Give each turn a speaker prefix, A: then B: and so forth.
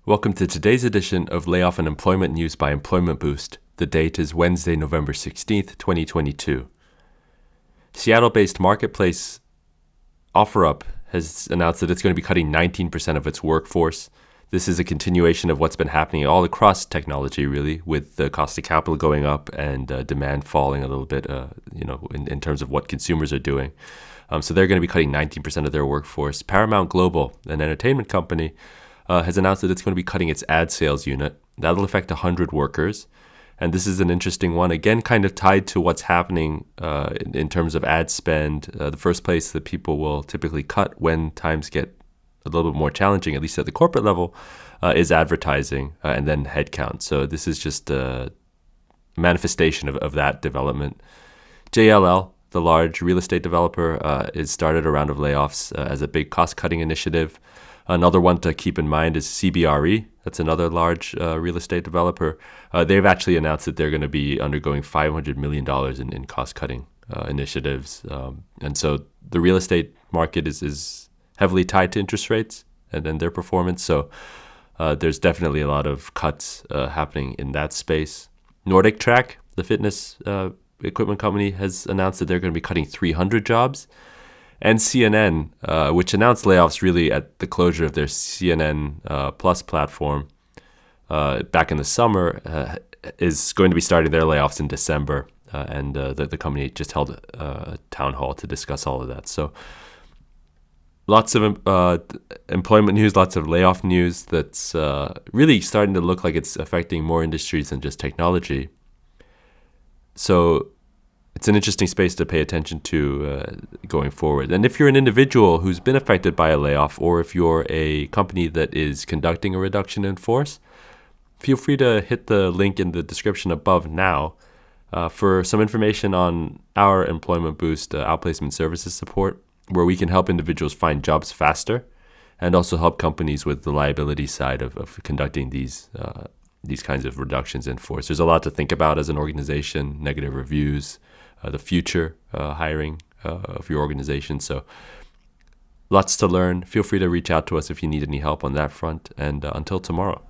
A: Welcome to today's edition of Layoff and Employment News by Employment Boost. The date is Wednesday, November 16th, 2022. Seattle-based marketplace OfferUp has announced that it's going to be cutting 19% of its workforce. This is a continuation of what's been happening all across technology, really, with the cost of capital going up and demand falling a little bit, in terms of what consumers are doing. So they're going to be cutting 19% of their workforce. Paramount Global, an entertainment company, has announced that it's going to be cutting its ad sales unit. That'll affect 100 workers. And this is an interesting one, again, kind of tied to what's happening in terms of ad spend. The first place that people will typically cut when times get a little bit more challenging, at least at the corporate level, is advertising and then headcount. So this is just a manifestation of that development. JLL, the large real estate developer, is started a round of layoffs as a big cost-cutting initiative. Another one to keep in mind is CBRE. That's another large real estate developer. They've actually announced that they're going to be undergoing $500 million in cost-cutting initiatives. And so the real estate market is heavily tied to interest rates and their performance. So there's definitely a lot of cuts happening in that space. NordicTrack, the fitness equipment company, has announced that they're going to be cutting 300 jobs. And CNN, which announced layoffs really at the closure of their CNN Plus platform back in the summer, is going to be starting their layoffs in December. And the company just held a town hall to discuss all of that. So lots of employment news, lots of layoff news that's really starting to look like it's affecting more industries than just technology. So it's an interesting space to pay attention to going forward. And if you're an individual who's been affected by a layoff, or if you're a company that is conducting a reduction in force, feel free to hit the link in the description above now for some information on our Employment Boost outplacement services support, where we can help individuals find jobs faster and also help companies with the liability side of conducting these kinds of reductions in force. There's a lot to think about as an organization: negative reviews, the future hiring of your organization. So lots to learn. Feel free to reach out to us if you need any help on that front. And until tomorrow.